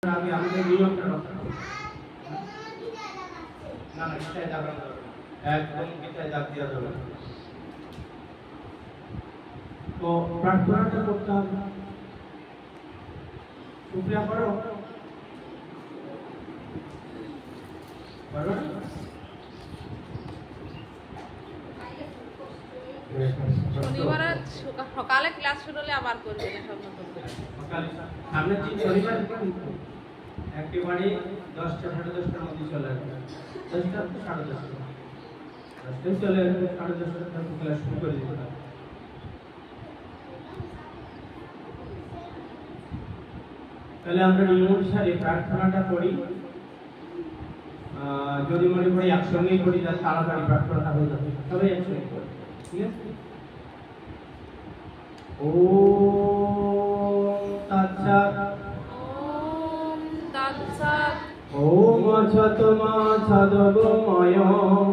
আমি আমাদের নিয়মটা রক্ষা করব। না না গীতায় যাবেন না, একদম গীতায় দাগ দেওয়া যাবে না। তো প্রার্থনাটা করতে হবে। শুকরিয়া করো পারো শনিবার সকালে ক্লাস শুরু হলে আবার করবে না সব নতুন করে। সামনে 3 শনিবার একেবারে 10টা 10:30টার মধ্যে চলে আসবে। 10টা 10:30 10টায় চলে আসবে, 10:30টার ক্লাস শুরু করে দিতে হবে। তাহলে আমরা নিয়ম অনুসারে প্রার্থনাটা করি। যদি মনে করি একসঙ্গেই করি তাহলে তাড়াতাড়ি প্রার্থনাটা হয়ে যাবে। তবে একসঙ্গে করি, ঠিক আছে? ওম তৎসৎ ওম তৎসৎ ওম অসৎমা সদ্গময় ওম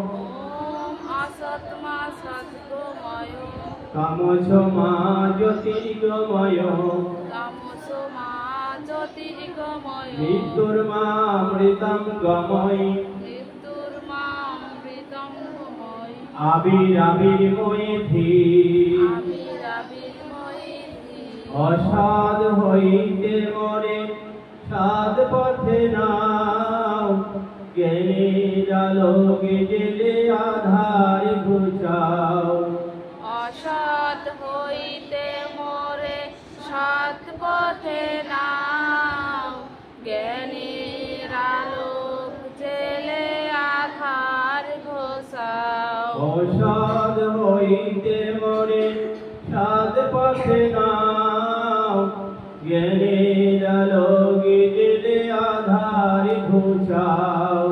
অসৎমা সদ্গময় কামসমা জ্যোতির্গময় তামসমা জ্যোতির্গময় মৃত্যুর্মামৃতম গময় মৃত্যুর্মামৃতম গময় আবিরাবির্ময়িধি আবিরাবির্ময়িধি অসাধ হইতে মরে সাধ পথে নাও জ্ঞানের আলোকে জেলে আধার ঘুচাও অসৎ হইতে মোরে সৎ পথে নাও জ্ঞানের আলোক জেলে আধার ঘোষাও অসাধ হইতে মরে সাধ পথে নাও জ্ঞানের আলোকে জেলে আধার ঘুচাও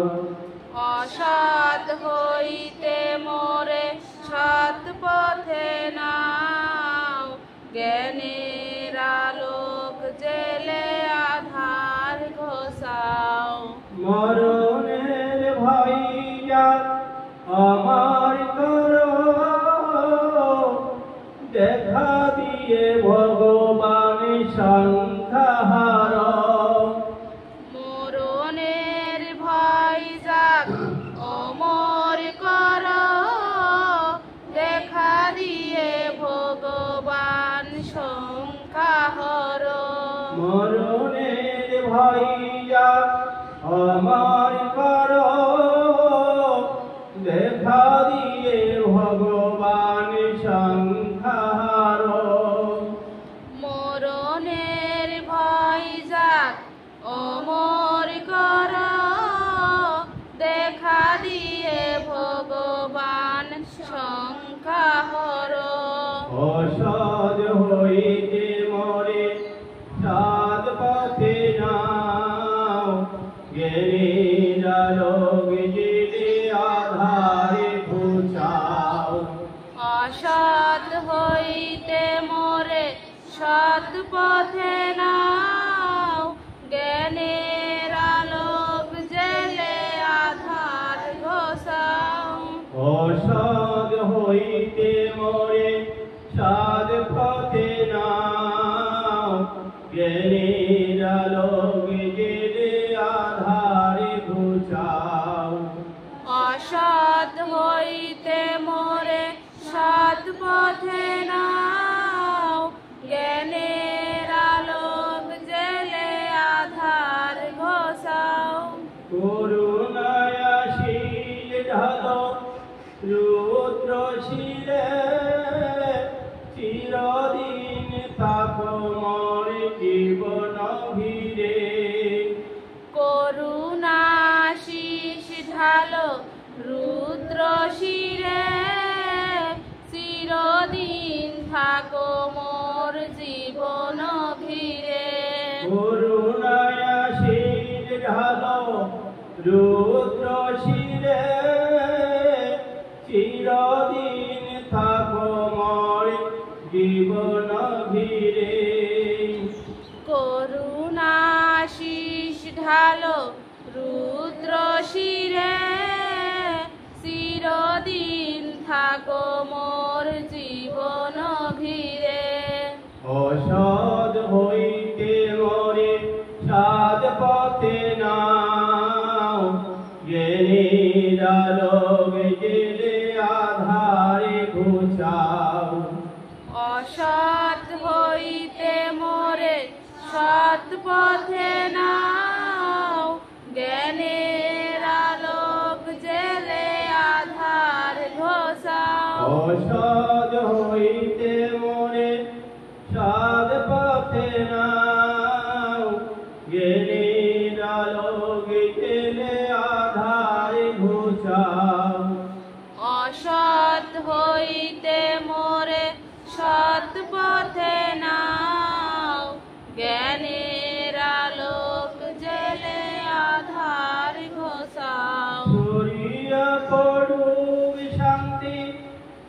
অসৎ হইতে মোরে সৎ পথে নাও জ্ঞানের আলোক জেলে আধার ঘোষাও মরণের ভয় যাক আমার করো দেখা দিয়ে ভগবান সংখ্যাহার মরণের ভয় যাক অমর কর দেখা দিয়ে ভগবান সংখ্যাহর মরণের ভয় যাক আমার করো দেখা দিয়ে ভগবান সংখ্যাহার মরণের ভয় যাক অমর কর দেখা দিয়ে ভগবান সংখ্যাহর অসৎ হইতে মরে সাধ পথে নাও জ্ঞানের আলোক জেলে আধারে ঘুচাও অসৎ হইতে মোরে সৎ পথে নাও জ্ঞানের আলোক জেলে আধার ঘোষাও অসৎ হইতে মরে সাধ পথে নাও জ্ঞানের আলোক জেলে আধারে ঘুচাও অসৎ হইতে মোরে সৎ পথে নাও জ্ঞানের আলোক জেলে আধার ঘোষাও করুণায় আশীষ ঢালো রুদ্র শিরে চিরদিন তাপো মোর জীবন ঘিরে করুণাশিস ঢালো রুদ্র শিরে চিরদিন থাকো মোর জীবন ঘিরে করুণায় আশীষ ঢালো রুদ্র শিরে চিরদিন থাকো মোর জীবন ঘিরে করুণাশিস ঢালো রুদ্র শিরে চিরদিন থাকো মোর জীবন ঘিরে অসৎ হইতে মরে সাদ পথে নাও জ্ঞানের আলোকে জেলে আধারে ঘুচাও অসৎ হইতে মোরে সৎ পথে নাও জ্ঞানের আলোক জেলে আধার ঘোষাও অসৎ হইতে মোরে সাদ পথে নাও জ্ঞানের আলোকে জেলে আধারে ঘুচাও অসৎ হইতে মোরে সৎ পথে নাও জ্ঞানের আলোক জেলে আধার ঘোষাও ছড়িয়া পড়ুক শান্তি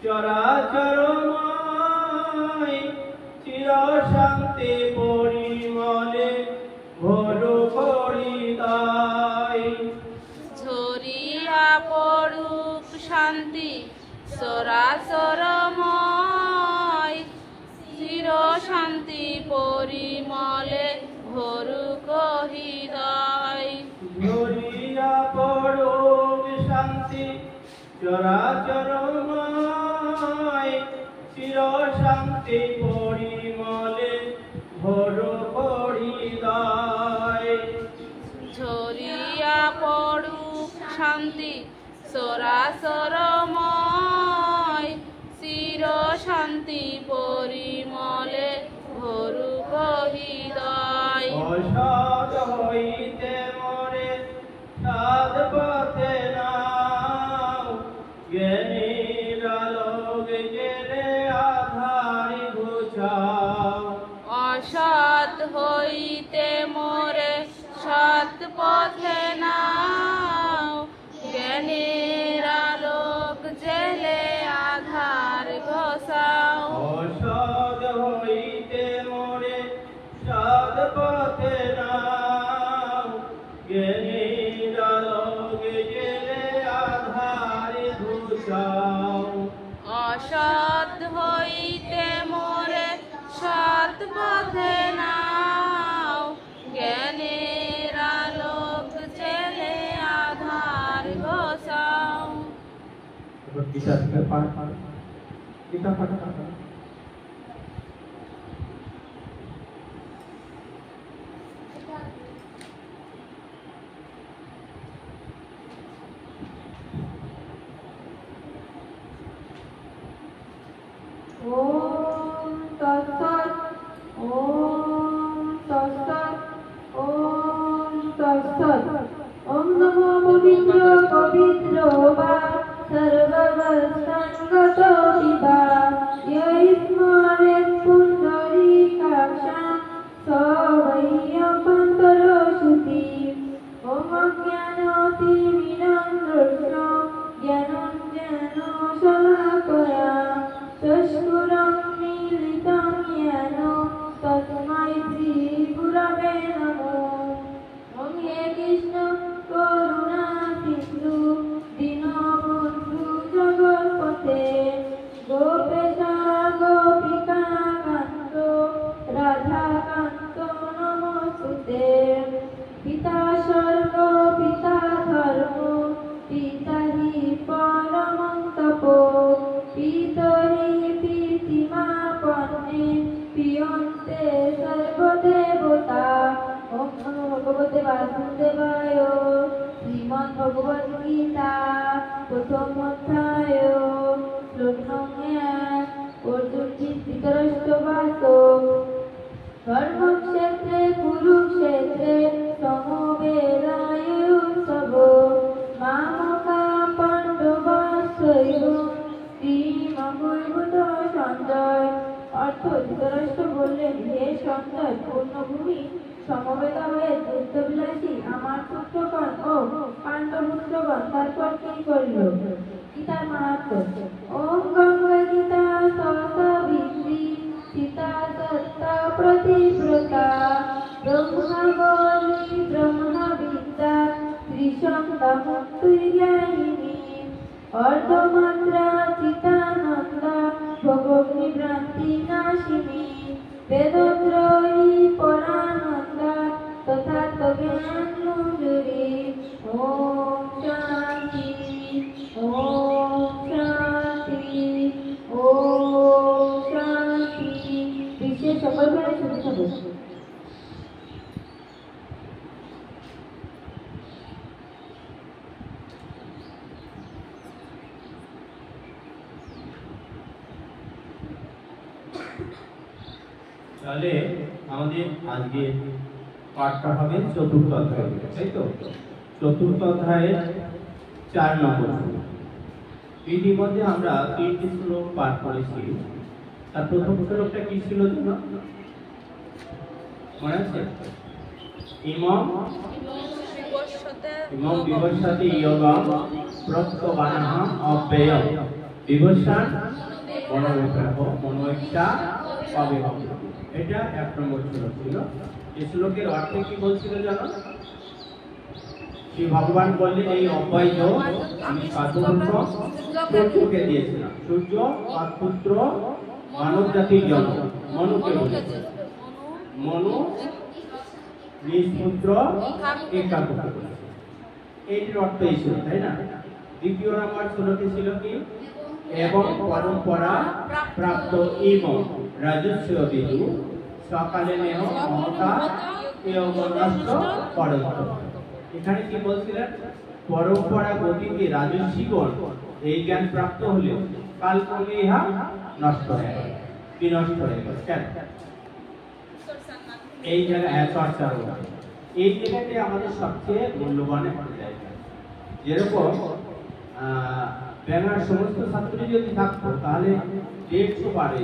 চরাচরময় চির শান্তি পরিমলে ভরু হৃদয় ঝরিয়া পড়ুক শান্তি সরাসরময় চির শান্তি পরিমলে ভরুক হৃদয় ঝরিয়া পড়ুক শান্তি চরাচরময় চির শান্তি পরিমলে ভরু হৃদয় ঝরিয়া পড়ুক শান্তি সরাসরময় চির শান্তি পরিমলে ভরুক হৃদয় অসৎ হইতে মোরে সাদ পথে নাও জ্ঞানের আলোকে জেলে আধারে ঘুচাও অসৎ হইতে মোরে সৎ পথে নাও জ্ঞানের আলোক জেলে আধার ঘোষাও অসৎ হইতে মোরে সাদ পথে নাও জ্ঞানের আলোকে জেলে আধারে ঘুচাও অসৎ হইতে মোরে সৎ পথে নাও জ্ঞানের আলোক জেলে আধার ঘোষাও গীতা থেকে পাঠ গীতা পাঠ ওম তৎসৎ ওম তৎসৎ ওম তৎসৎ ওম নমো পবিত্র পবিত্র বা সর্ববস্থাঙ্গত বিবা ইয় স্মরেৎ পুণ্ডরীকাক্ষাং সবৈয়পন্তরো শ্রুতি ওম অজ্ঞানতিমিরন্ধস্য জ্ঞানঞ্জনো শলাকয়া চক্ষুরং মিলিतं येन তস্मै শ্রীগুরবে নমঃ ওম হে কৃষ্ণ করুণা সিন্ধু দীনবন্ধু জগৎপতে গোপেশা গোপিকা কান্ত রাধাকান্ত নমস্তুতে পিতা স্বর্গ পিতা ধর্ম পিতা হি পরমং তপো পিতরি প্রীতিমাপন্নে পিয়ন্তে সর্বদেবতা ওম নমো ভগবতে বাসুদেবায় শ্রীমদ্ ভগবদ্ গীতা প্রথম অধ্যায় শ্লোক নং 1 অর্জুন ধৃতরাষ্ট্রবাস ধর্মক্ষেত্রে কুরুক্ষেত্রে সমবেদায়োৎসব মামকা পাণ্ডবাশ্চৈব শ্রীমঙ্গলভূত সঞ্জয়। অর্থ ধৃতরাষ্ট্র বললেন, হে সঞ্জয়, পূর্ণভূমি সমবেত হয়ে যুদ্ধবিলাসী আমার পুত্রগণ ও পাণ্ডবপুত্রগণ তারপর কি করিল? গীতার মাহাত্ম্য। ওম গঙ্গা গীতা সহস্রবিধি সীতা সত্তা প্রতিব্রতা ব্রহ্মগৌরী ব্রহ্মবিদ্যা ত্রিসংখ্যামুক্তিজ্ঞায়িনী অর্ধমাত্রা চিতানন্দা ভোগগ্নিভ্রান্তি নাশিনী বেদত্রয়ী পরানন্দা তথার্থ জ্ঞান মঞ্জুরি। ওম শান্তি, ওম শান্তি, ওম শান্তি। বিশ্বের সকল প্রাণী সুখী থাকুক। তাহলে আমাদের আজকে পাঠটা হবে চতুর্থ অধ্যায়, তাই তো? চতুর্থ অধ্যায়ের 4 নম্বর শ্লোক। ইতিমধ্যে আমরা 3টি শ্লোক পাঠ করেছি। তার প্রথম শ্লোকটা কি ছিল জানো? মনে আছে? ইমম বিভস্যতে ইয়োগম প্রত্যবানঃ অব্যয়ম বিভস্যান মনোইচ্ছা অবিভব। এটা 1 নম্বর শ্লোক ছিল। এই শ্লোকের অর্থ কি বলছিল জানো? শ্রী ভগবান বললেন এই অব্যয় আমি সাধুপুত্র সূর্যকে দিয়েছিলাম। সূর্য পাদপুত্র মানব জাতির জন্ম মনুকে বলেছে। মনু নিষ্পুত্র একাপুত্র বলেছে। এইটির অর্থ এই ছিল, তাই না? দ্বিতীয় নম্বর শ্লোকে ছিল কি? এবং পরম্পরা প্রাপ্ত ইমম রাজস্ব বিদু সকালে নেহ মহতা নষ্ট করন্ত। এখানে কি বলছিলেন? পরম্পরা গতিতে রাজস্বীগণ এই জ্ঞান প্রাপ্ত হলে কালক্রমে ইহা নষ্ট হয়ে গেল, বিনষ্ট হয়ে গেল। কেন? এই জায়গায় চর্চা হলো। এই জায়গাতে আমাদের সবচেয়ে মূল্যবান একটা জায়গা। যেরকম ব্যাঙার সমস্ত ছাত্র যদি থাকতো তাহলে 150 পারে,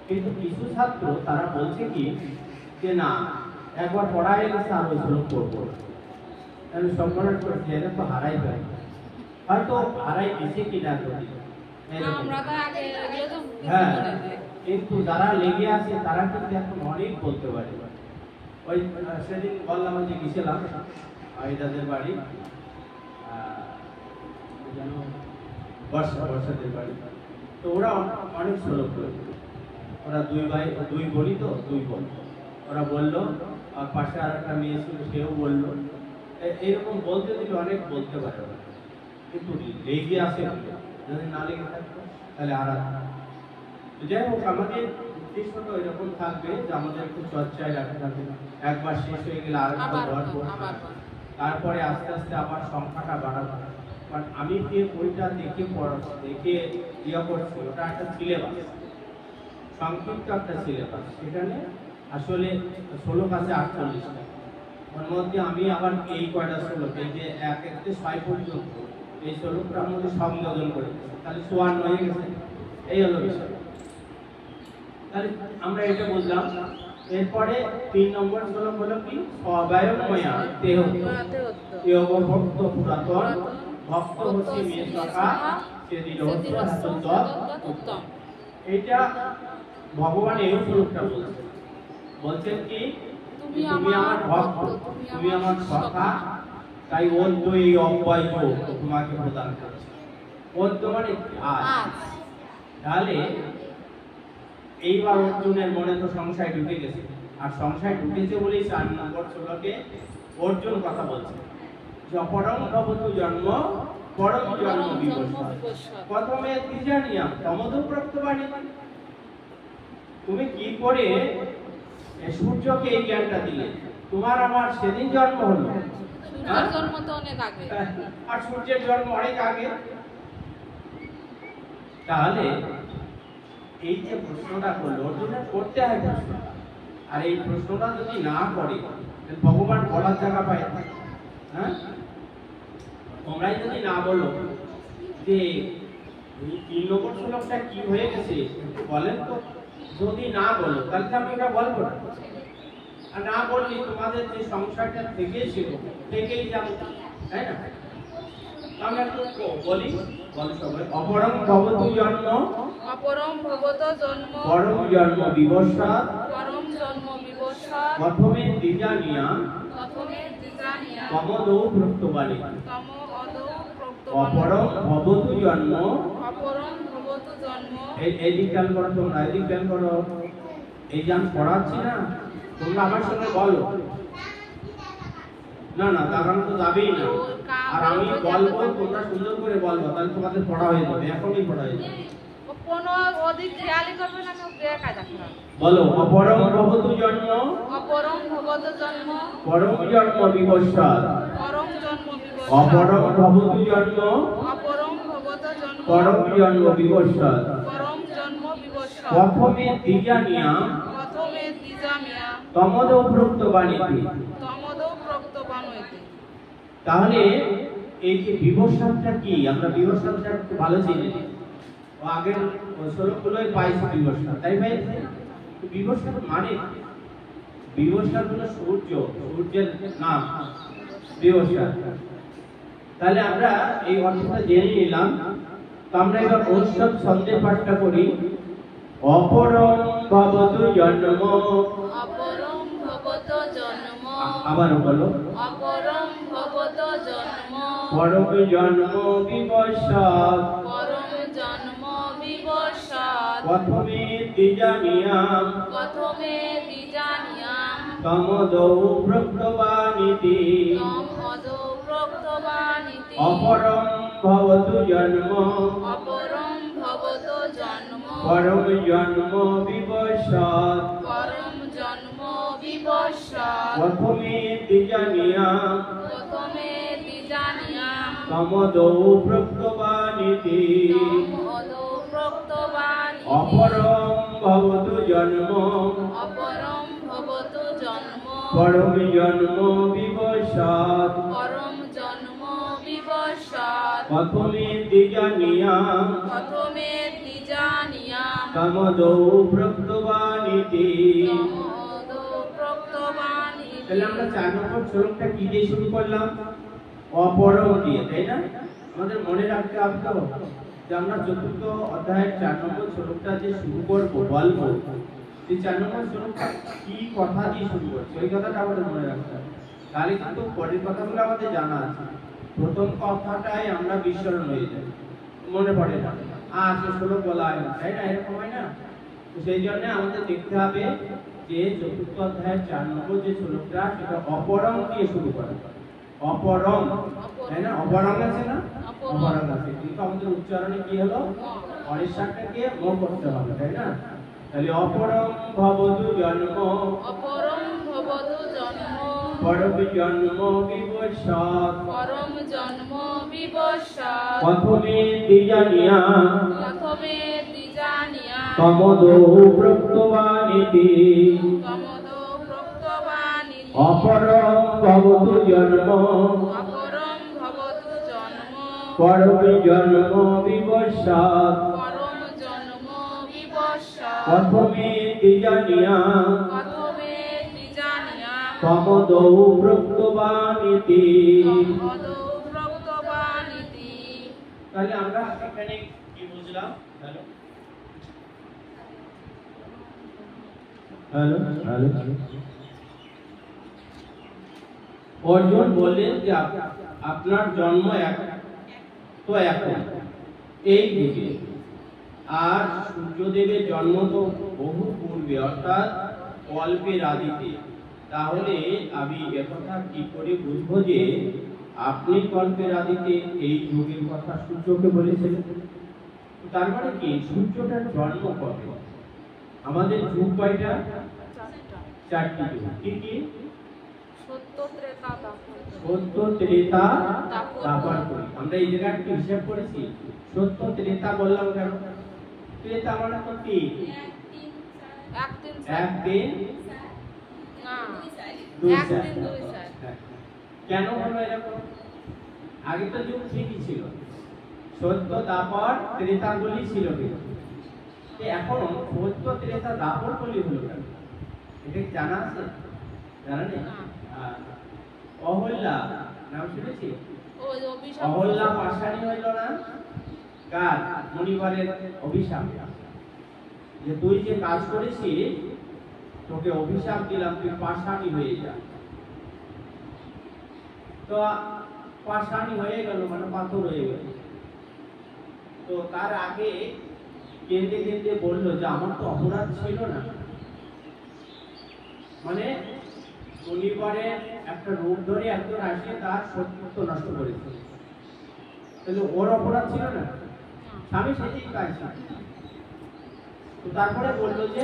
কিন্তু কিছু ছাত্র তারা বলছে কি যে না, একবার পড়া হয়ে গেছে আর ওই শ্লোক পড়বো। আমি সম্মান করছি, এটা তো হারাই পাই, হয়তো হারাই দিছে কিনা যদি। হ্যাঁ, কিন্তু যারা লেগে আছে তারা কিন্তু এখন অনেক বলতে পারে। ওই সেদিন বললাম যে গেছিলাম আইদাদের বাড়ি, বর্ষাদের বাড়ি, তো ওরা অনেক শ্লোক করেছে। ওরা 2 ভাই 2 বলি তো 2 বোন। ওরা বললো, আর পাশে আর একটা মেয়ে ছিল সেও বললো। এরকম বলতে দিলে অনেক বলতে পারে, কিন্তু লেগে আসে। যদি না লেগে থাকতো তাহলে আর যাই হোক, আমাদের উদ্দেশ্যটা এরকম থাকবে যে আমাদের একটু চর্চায় রাখতে থাকবে। একবার শেষ হয়ে গেলে তারপরে আস্তে আস্তে আবার সংখ্যাটা বাড়াবো। কারণ আমি যে বইটা দেখে ইয়ে করছি ওটা একটা সিলেবাস, সংক্ষিপ্ত একটা সিলেবাস। সেখানে আসলে শ্লোক আছে 48টা। ওর মধ্যে আমি আবার এই কয়টা শ্লোক, এই যে 1 থেকে 6 পর্যন্ত এই শ্লোকটার মধ্যে সংযোজন করেছি, তাহলে 54 হয়ে গেছে। এই হলো বিষয়। তাহলে আমরা এটা বুঝলাম। এরপরে 3 নম্বর শ্লোক হলো কি? স্ববায়ময়া দেহ যোগ ভক্ত পুরাতন ভক্ত হচ্ছে মেয়ে সখা সেদিন উত্তম। এটা ভগবান এই শ্লোকটা বলছেন কি? তুমি আমার ভক্ত, তুমি আমার সখা, তাই অদ্য এই অব্যয় তোমাকে প্রদান করছে। অদ্য মানে আজ। তাহলে এইবার অর্জুনের মনে তো সংশয় ঢুকে গেছে, আর সংশয় ঢুকেছে বলেই 4 নম্বর শ্লোকে অর্জুন কথা বলছে যে অপরম ভবতু জন্ম পরম জন্ম বিবস্বা। প্রথমে দ্বিজানিয়াম তমোধ প্রত্যবাণী। তুমি কি করে সূর্যকে এই জ্ঞানটা দিলে? তোমার আমার সেদিন জন্ম হলো, সূর্যের জন্ম তো অনেক আগে, আর সূর্যের জন্ম অনেক আগে। তাহলে এই যে প্রশ্নটা করলো অর্জুনের করতে হয় প্রশ্ন, আর এই প্রশ্নটা যদি না করে ভগবান বলার জায়গা পায়। হ্যাঁ, তোমরাই যদি না বলো যে 3 নম্বর শ্লোকটা কি হয়ে গেছে বলেন তো, যদি না বলো তাহলে আমি এটা বলবো না। আর না বললে তোমাদের যে সংসারটা থেকেছিল থেকেই যাবে, তাই না? আমরা একটু বলি সবাই। অপরম ভবতু জন্ম অপরম ভবত জন্ম পরম জন্ম বিবস্বাৎ পরম জন্ম বিবস্বাৎ প্রথমে দ্বিজানিয়া তমোদৌ প্রত্যবাণী। অপরম ভবতু জন্ম এদিক খেয়াল করো, তোমরা এদিক খেয়াল করো। এই যে আমি পড়াচ্ছি না, তোমরা আমার সঙ্গে বলো না না দাগানো তো যাবেই না। আর আমি বলবো তোমরা সুন্দর করে বলবো, তাহলে তোমাদের পড়া হয়ে যাবে, এখনই পড়া হয়ে যাবে। কোনো অধিক খেয়ালই করবে না, কেউ কে কায়দা খারাপ। বলো অপরম ভবতু জন্ম অপরম ভবত জন্ম পরম জন্ম বিবস্বাদ। পরম জন্ম বিবস্বাদ। অপরম ভবতু জন্ম অপরম ভবত জন্ম পরম জন্ম বিবস্বাদ। পরম জন্ম বিবস্বাদ। প্রথমে দ্বিজানিয়া প্রথমে দ্বিজামিয়া তমদ প্রক্ত বাণীতে। তমদৌ প্রক্ত বাণীতে। তাহলে এই যে বিবস্বাদটা কি, আমরা বিবস্বাদটা একটু ভালো চিনি। ও আগের শ্লোকগুলোই পাইছি বিবস্বাদ, তাই ভাই? বিবস্বাদ মানে বিবস্বাদ হলো সূর্য, সূর্যের নাম বিবস্বাদ। তাহলে আমরা এই অর্থটা জেনে নিলাম। তো আমরা এবার অনুষ্ঠান ছন্দে পাঠটা করি। অপরম ভবতু জন্ম। অপরম ভবত জন্ম। আবার বলো। অপরম ভবত জন্ম। পরম জন্ম বিবস্বাদ। পরম জন্ম বিবস্বাদ। প্রথমে দ্বিজানিয়া প্রথমে দ্বিজানিয়াম তমদৌ প্রক্তবানিতি। তমদৌ প্রক্ত বাণীতে। অপরম ভবতু জন্ম। অপরম ভবত জন্ম। পরম জন্ম বিবস্বাদ। পরম জন্ম বিবস্বাদ। প্রথমে দ্বিজানিয়া প্রথমে দ্বিজানিয়াম তমদৌ প্রক্তবানিতি। তমদৌ প্রক্ত বাণীতে। অপরম ভবতু জন্ম। অপরম ভবত জন্ম। পরম জন্ম বিবস্বাদ। পরম জন্ম বিবস্বাদ। প্রথমে দ্বিজানিয়া প্রথমে দ্বিজানিয়াম তমদৌ প্রক্তবানিতি। তমদৌ প্রক্ত বাণীতে। তাহলে আমরা 4 নম্বর শ্লোকটা কি দিয়ে শুরু করলাম? অপরম দিয়ে, তাই না? আমাদের মনে রাখতে হবে তো যে আমরা চতুর্থ অধ্যায়ের 4 নম্বর শ্লোকটা যে শুরু করব, বলবো, এই 4 নম্বর শ্লোকটা কি কথা দিয়ে শুরু করছি, ওই কথাটা আমাদের মনে রাখতে হবে। তাহলে কিন্তু পরের কথাগুলো আমাদের জানা আছে। প্রথম কথাটাই আমরা বিস্মরণ হয়ে যাই, মনে পড়ে না, সে শ্লোক বলা হয় না, তাই না? এরকম হয় না? তো সেই জন্য আমাদের দেখতে হবে যে চতুর্থ অধ্যায়ের 4 নম্বর যে শ্লোকটা, সেটা অপরম দিয়ে শুরু করা। অপরম, তাই না? অপরম আছে না? অপরম আছে, কিন্তু আমাদের উচ্চারণে কি হলো? অনিশ্বাসটাকে ম করতে হবে, তাই না? তাহলে অপরম ভবতু জন্ম। অপরম ভবত জন্ম। পরম জন্ম বিবস্বাদ। পরম জন্ম বিবস্বাদ। প্রথমে দ্বিজানিয়া প্রথমে দ্বিজানিয়াম তমদৌ প্রক্তবানিতি। তমদৌ প্রক্ত বাণীতে। অপরম ভবতু জন্ম। অপরম ভবত জন্ম। পরম জন্ম বিবস্বাদ। পরম জন্ম বিবস্বাদ। প্রথমে দ্বিজানিয়া প্রথমে দ্বিজানিয়াম তমদৌ প্রক্তবানিতি। তমদৌ প্রক্ত বাণীতে। তাহলে আমরা এখানে কি বুঝলাম? Hello hello hello. অর্জুন বললেন যে আপনার জন্ম তো এখন এই যুগে, আর সূর্যদেবের জন্ম তো বহু পূর্বে, অর্থাৎ কল্পের আদিতে। তাহলে আমি একথা কি করে বুঝবো যে আপনি কল্পের আদিতে এই যুগের কথা সূর্যকে বলেছিলেন? তার মানে কি, সূর্যটার জন্ম কবে? আমাদের যুগ কয়টা? 4টি যুগ। কি কি? সত্য ত্রেতা দাপর। সত্য ত্রেতা দাপর করি। আমরা এই জায়গায় একটু হিসাব করেছি। সত্য ত্রেতা বললাম কেন? ত্রেতা মানে তো কি? 1 3 এক দিন না 2 1 3 2 4। কেন হলো এরকম? আগে তো যুগ ঠিকই ছিল, সত্য দাপর ত্রেতা বলি ছিল, কিন্তু এখন সত্য ত্রেতা দাপর বলি হলো কেন? এটা কি জানা আছে? জানা নেই? অহল্যা নাম শুনেছি? ওই অভিশাপ। অহল্যা পাশানি হইল না? কার? মণিবরের অভিশাপ, যে তুই যে কাজ করেছিস তোকে অভিশাপ দিলাম, তুই পাশানি হয়ে যা। তো পাশানি হয়ে গেল, মানে পাথর হয়ে গেল। তো তার আগে কেঁদে কেঁদে বললো যে আমার তো অপরাধ ছিল না, মানে শনিবারে একটা রূপ ধরে একজন আসে তার সত্যত্ব নষ্ট করেছে, তাহলে ওর অপরাধ ছিল না? স্বামী সেটাই পাইছে। তো তারপরে বললো যে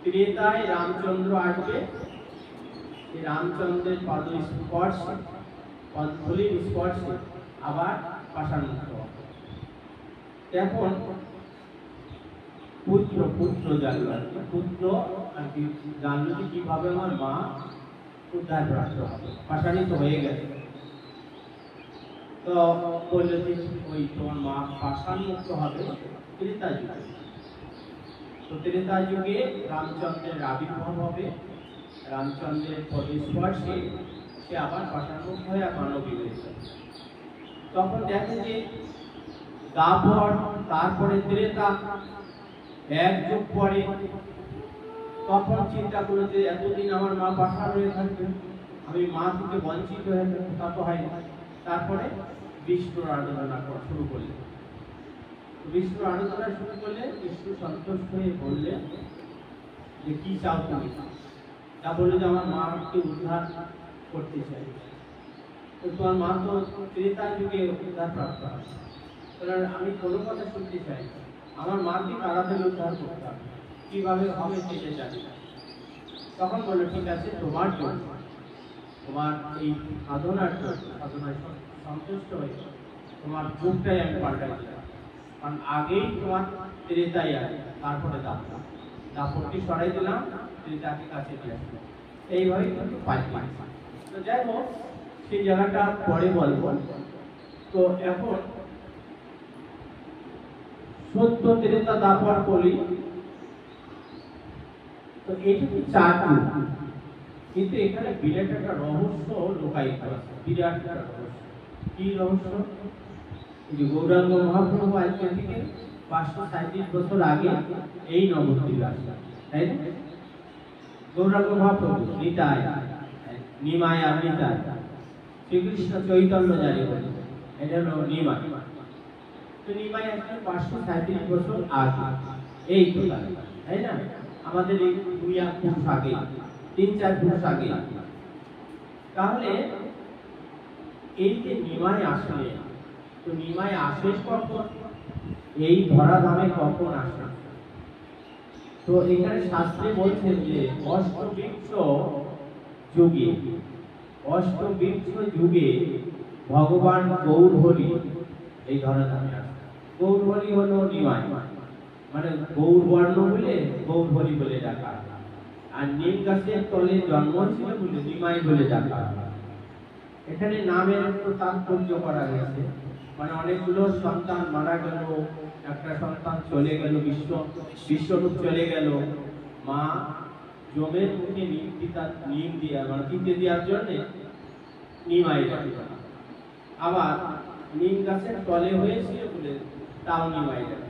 ত্রেতায় রামচন্দ্র আসবে, এই রামচন্দ্রের পদস্পর্শে, পদধূলির স্পর্শে আবার পাষাণমুক্ত হবে। এখন পুত্র জানলো, পুত্র আর কি জানলো যে কিভাবে আমার মা উদ্ধার প্রাপ্ত হবে, পাষাণিত হয়ে গেছে। তো বললো যে ওই তোমার মা পাষাণমুক্ত হবে ত্রেতা যুগে। তো ত্রেতা যুগে রামচন্দ্রের আবির্ভাব হবে, রামচন্দ্রের পদস্পর্শে সে আবার পাষাণমুক্ত হয়ে মানবী হয়েছে। তখন দেখে যে দ্বাপর, তারপরে ত্রেতা, এক যুগ পরে। তখন চিন্তা করলো যে এতদিন আমার মা পাষাণ হয়ে থাকবে, আমি মা থেকে বঞ্চিত হয়ে থাকবো, তা তো হয় না। তারপরে বিষ্ণুর আরাধনা শুরু করলেন। বিষ্ণুর আরাধনা শুরু করলে বিষ্ণু সন্তুষ্ট হয়ে বললেন যে কি চাও তুমি? তা বললো যে আমার মাকে উদ্ধার করতে চাই। তো তোমার মা তো ত্রেতা যুগে উদ্ধার প্রাপ্ত, আমি কোনো কথা শুনতে চাই, আমার মাকে তাড়াতাড়ি উদ্ধার করতে হবে, কিভাবে হবে সেটা জানি। তখন বললো ঠিক আছে, তোমার জন্য, তোমার এই সাধনার জন্য, সাধনায় সন্তুষ্ট হয়ে তোমার যুগটাই আমি পাল্টাই দিলাম। কারণ আগেই তোমার ত্রেতাই আছে, তারপরে দাপটটি সরাই দিলাম, ত্রেতাকে কাছে নিয়ে আসলাম, এইভাবে কিন্তু পাই। তো যাই হোক, সেই জায়গাটা পরে বলবো। তো এখন সত্য, ত্রেতা, দাপর, কলি, তো এইটুকু চার যুগ। কিন্তু এখানে বিরাট একটা রহস্য লুকায়িত আছে, বিরাট একটা রহস্য। কি রহস্য? এই যে গৌরাঙ্গ মহাপ্রভু আজকে থেকে 537 বছর আগে এই নবদ্বীপে আসলেন, তাই না? গৌরাঙ্গ মহাপ্রভু নিতাই, নিমাই আর নিতাই, শ্রীকৃষ্ণ চৈতন্য জারি বলে, এটা হলো নিমাই। তো নিমাই আসলে 537 বছর আগে, এই তো তাই না? আমাদের এই 2 পুরুষ আগে, 3-4 পুরুষ আগে। তাহলে এই যে নিমাই আসলে, তো নিমাই আসে কখন? এই ধরাধামে কখন আসে? তো এখানে শাস্ত্রে বলছেন যে অষ্টবিংশ যুগে ভগবান গৌরহরি এই ধরাধামে আসে। গৌরহরি হলো নিমাই, মানে গৌর বর্ণ বলে গৌরহরি বলে ডাকা, আর নিম গাছের তলে জন্ম ছিল বলে নিমাই বলে ডাকা। এখানে নামের একটু তাৎপর্য করা হয়েছে, মানে অনেকগুলো সন্তান মারা গেল, একটা সন্তান চলে গেল, বিশ্বরূপ চলে গেল, মা জমের মুখে নিম দিয়া মানে তিতে দেওয়ার জন্য নিমাই ডাকা। আবার নিম গাছের তলে হয়েছিল বলে তাও নিমাই ডাকা।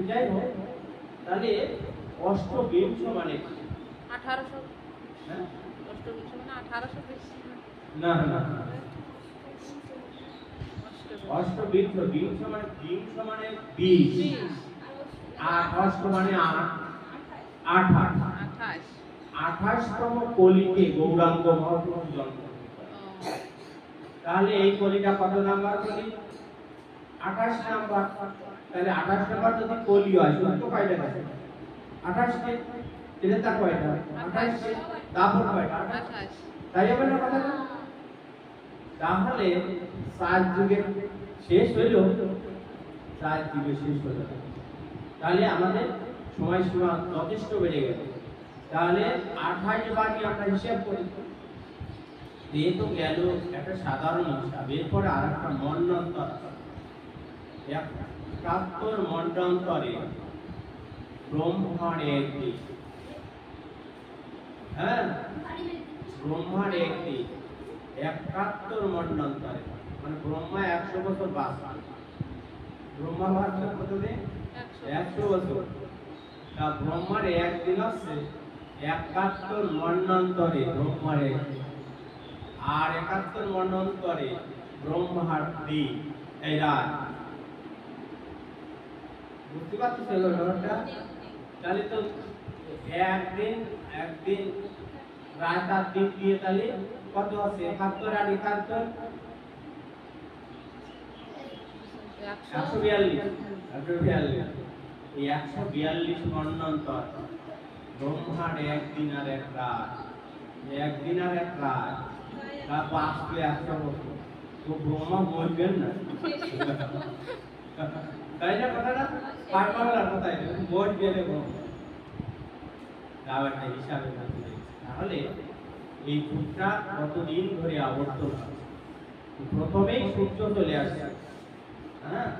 যাই হোক, তাহলে অষ্টবিংশ মানে 1800, হ্যাঁ, অষ্টবিংশ মানে 1820 না না, অষ্টবিংশ, বিংশ মানে 20, আর অষ্ট মানে 28তম কলিতে গৌরাঙ্গ মহাপ্রভু জন্ম। তাহলে এই কলিটা কত নাম্বার কলি? 28 নাম্বার। তাহলে 28 নাম্বার যদি কলি হয়, সত্য কয়টা আছে? 28 কে। ত্রেতা কয়টা? 28 কে। দাপর কয়টা? 28। তাই হবে না কথা? তাহলে 7 যুগে শেষ হইল, 7 যুগে শেষ হলো। তাহলে আমাদের সময়সীমা যথেষ্ট বেড়ে গেল। তাহলে 28 বারই আমরা হিসাব করি, এই তো গেল একটা সাধারণ হিসাব। এরপরে আর একটা মন্ডান্তর, 71 মন্ডান্তরে ব্রহ্মার একদিন, হ্যাঁ, ব্রহ্মার একদিন 71 মন্ডান্তরে, মানে ব্রহ্মা 100 বছর বাস করে। ব্রহ্মা বাস কত দিন? 100 বছর। তা ব্রহ্মার একদিন আছে 71 মন্ডান্তরে ব্রহ্মার একদিন, আর 71 মন্ডান্তরে ব্রহ্মার দিন, এই রাত। বুঝতে পারছিস ব্যাপারটা? তাহলে তো একদিন রায় তার দিক দিয়ে তাহলে কত আছে 71 আর 71 142 এই 142 মন্বন্তর ব্রহ্মার একদিন আর এক রাত, একদিন আর এক রাত তা বাঁচবে 100 বছর, তো ব্রহ্মা মরবেন না তাই না কথাটা? পার বাংলার কথাই মরবে না ব্রহ্মা, তাও একটা হিসাবে থাকবে। তাহলে এই যুগটা কতদিন ধরে আবর্তন আছে। প্রথমেই সূর্য চলে আসে, হ্যাঁ,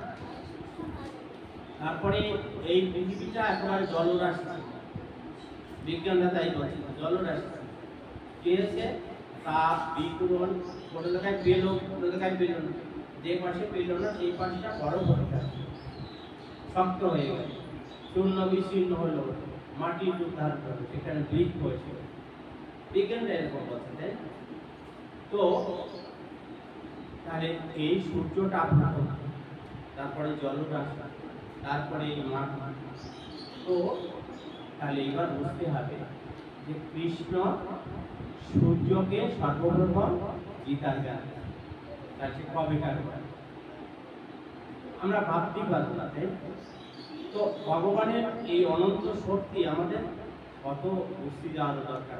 তারপরে এই পৃথিবীটা একেবারে জলরাশি, বিজ্ঞানরা তাই বলছে জলরাশি কি আছে, তাপ বিকিরণ কোনো জায়গায় পেল কোনো জায়গায় পেল না, যে পাশে পেল না সেই পাশটা বরফ হয়ে গেল, শক্ত হয়ে গেল, চূর্ণ বিচ্ছিন্ন হলো, মাটির রূপ ধারণ করলো, সেখানে বৃক্ষ হয়েছিল। বিজ্ঞানরা এরকম বলছে, তাই তো তাহলে এই সূর্যটা আপনার, তারপরে জলরাশি, তারপরে মাটি, তো তাহলে এবার বুঝতে হবে যে কৃষ্ণ সূর্যকে সর্বপ্রথম গীতার জ্ঞান তাকে কবেকার আমরা ভাবতেই পারবো না, তাই তো ভগবানের এই অনন্ত শক্তি আমাদের কত বুঝতে যাওয়ার দরকার,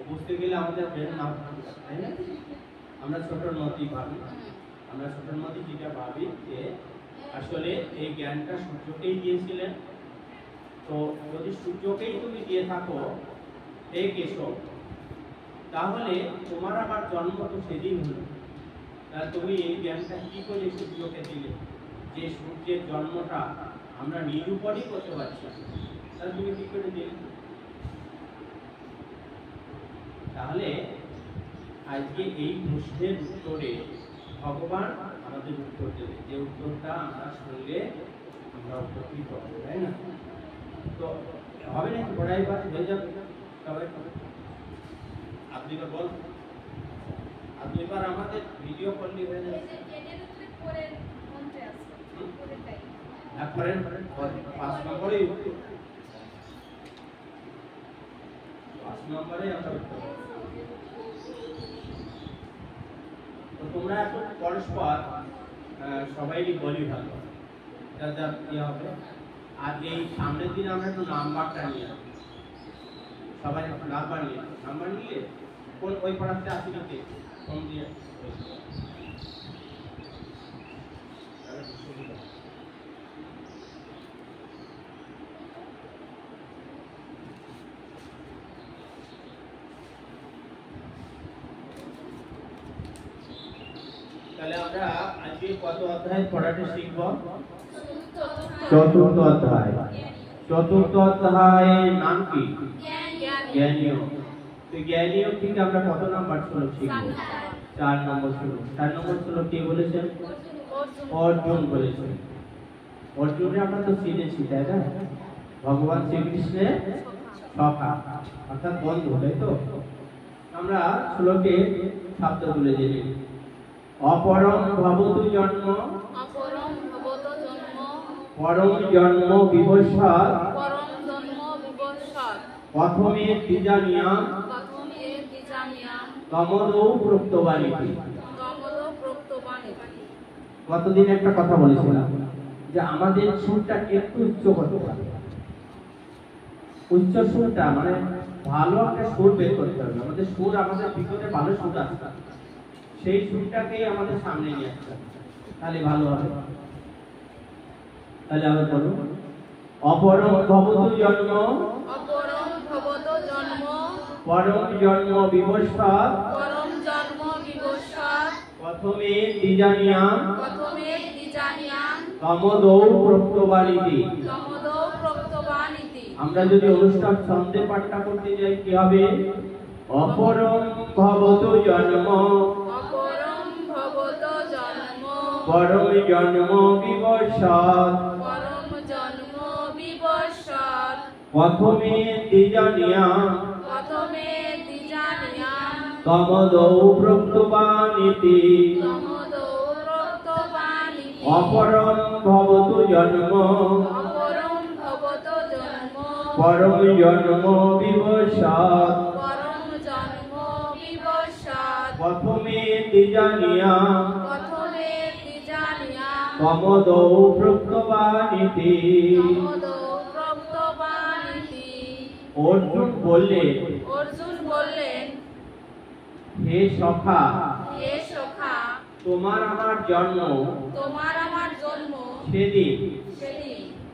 বুঝতে গেলে আমাদের ব্রেন না থাকবে, তাই না? আমরা ছোটোর মতোই ভাবি, আমরা ছোটোর মতোই যেটা ভাবি যে আসলে এই জ্ঞানটা সূর্যকেই দিয়েছিলেন, তো যদি সূর্যকেই তুমি দিয়ে থাকো হে কেশব, তাহলে তোমার আমার জন্ম তো সেদিন হলো, তাহলে তুমি এই জ্ঞানটা কি করে সূর্যকে দিলে, যে সূর্যের জন্মটা আমরা নিরূপণই করতে পারছি, তাহলে তুমি কি করে দিলে? তাহলে আজকে এই প্রশ্নের উত্তরে ভগবান আমাদের উত্তর দেবে, যে উত্তরটা আমরা শুনলে আমরা উপকৃত হব, তাই না? তো হবে নাকি পড়াই বা হয়ে যাবে সবাই? আপনি তো বল, আপনি এবার আমাদের ভিডিও করলে হয়ে যাবে, করেন 5 নম্বরে উত্তর, 5 নম্বরে আমরা উত্তর। তো তোমরা এখন পরস্পর সবাইকে বলি ভালো, যা ইয়ে হবে। আর এই সামনের দিন আমরা একটু নাম্বারটা নিয়ে আসবো, সবাই একটু নাম্বার নিয়ে কোন ওই পড়াতে আসি নাকি কোন দিয়ে তাহলে আমরা আজকে কত অধ্যায় পড়াটা শিখব? চতুর্থ অধ্যায়। চতুর্থ অধ্যায়ের নাম কি? জ্ঞানীয়। তো জ্ঞানীয় থেকে আমরা কত নাম্বার শ্লোক শিখব? 4 নম্বর শ্লোক। 4 নম্বর শ্লোক কে বলেছেন? অর্জুন বলেছেন। অর্জুনকে আমরা তো চিনেছি, তাই না? ভগবান শ্রীকৃষ্ণের সখা অর্থাৎ বন্ধু, তাই তো? আমরা শ্লোকে শব্দ তুলে দিই। অপরম ভবতু জন্ম, অপরম ভবতো জন্ম, পরম জন্ম বিভস্মাৎ, পরম জন্ম বিবস্বাৎ, প্রথমে দ্বিজানিয়াম, প্রথমে দ্বিজানিয়াম, তমদৌ প্রক্তবাণীতি। তমদো প্রক্তবাণী। কতদিন একটা কথা বলেছিলাম যে আমাদের সুরটা একটু উচ্চ করতে হবে, উচ্চ সুরটা মানে ভালো একটা সুর বের করতে হবে। আমাদের সুর, আমাদের ভিতরে ভালো সুর আছে, সেই সুরটাকেই আমাদের সামনে নিয়ে আসতে হবে, তাহলে ভালো হবে। তাহলে আবার বলুন, অপরম ভবতু জন্ম, অপরম ভবতো জন্ম, পরম জন্ম বিভস্মাৎ, পরম জন্ম বিবস্বাৎ, প্রথমে দ্বিজানিয়াম, প্রথমে দ্বিজানিয়াম, তমদৌ প্রক্তবাণীতি। তমদো প্রক্তবাণীতি। আমরা যদি অনুষ্ঠান ছন্দে পাঠটা করতে যাই কি হবে? অপরম ভবতু জন্ম, অপরম ভবতো জন্ম, পরম জন্ম বিভস্মাৎ, পরম জন্ম বিবস্বাৎ, প্রথমে দ্বিজানিয়াম, প্রথমে দ্বিজানিয়াম, তমদৌ প্রক্তবাণীতি। তমদো প্রক্তবাণীতি। অপরম ভবতু জন্ম, অপরম ভবতো জন্ম, পরম জন্ম বিভস্মাৎ, পরম জন্ম প্রথমে তিজানিয়া তমদৌ প্রক্তবানিতি। অর্জুন বললেন, হে সখা, তোমার আমার জন্ম সেদিন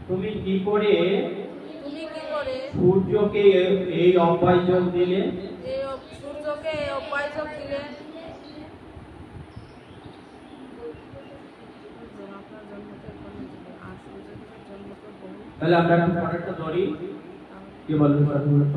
তুমি কি করে সূর্যকে এই অভ্যাসযোগ দিলে? তাহলে আমরা এখন পরেরটা ধরি। কি বলবেন সাধুনাথ?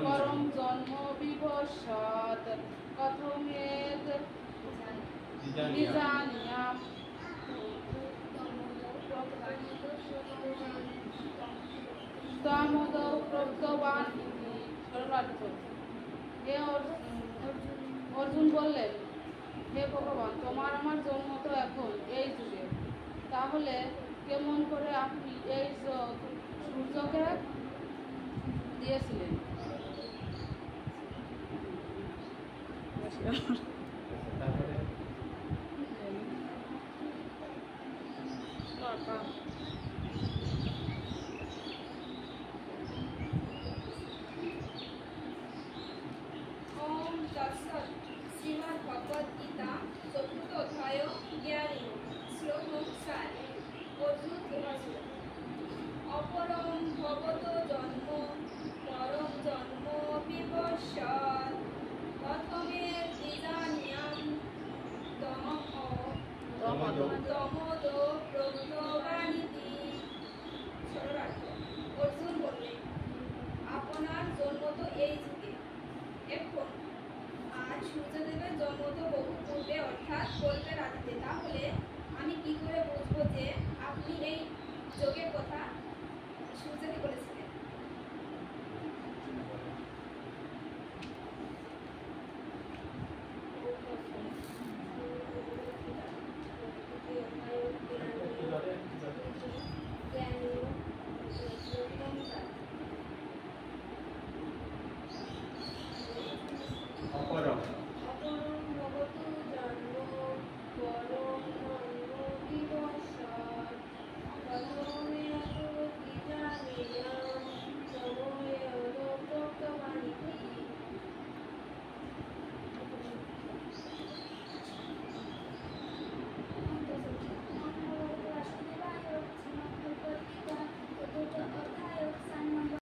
পরম জন্ম বিভস্যাৎ কথমেদ বিজানিয়াম তমোদৌ প্রক্তবান ইতি। সর্বার্থ। হে অর্জুন বললেন, হে ভগবান, তোমার আমার জন্ম তো এখন এই যুগে, তাহলে কেমন করে আপনি এই সূর্যকে দিয়েছিলেন? শ্রীমদ্ভগবদ্গীতা চতুর্থ অধ্যায় জ্ঞানী শ্লোক 4। অর্জুন বলেছিল, অপরম ভবত জন্ম পরম জন্ম বিভস্যাৎ প্রথমে দ্বিজানিয়াম তমোদো প্রক্তবানিতি। সর্বার্থ। অর্জুন বললেন, আপনার জন্ম তো এই যুগে, এখন আজ সূর্যদেবের জন্ম তো বহু পূর্বে, অর্থাৎ কল্পের আদিতে। তাহলে আমি কি করে বুঝবো যে আপনি এই যোগের কথা সূর্যকে বলেছেন?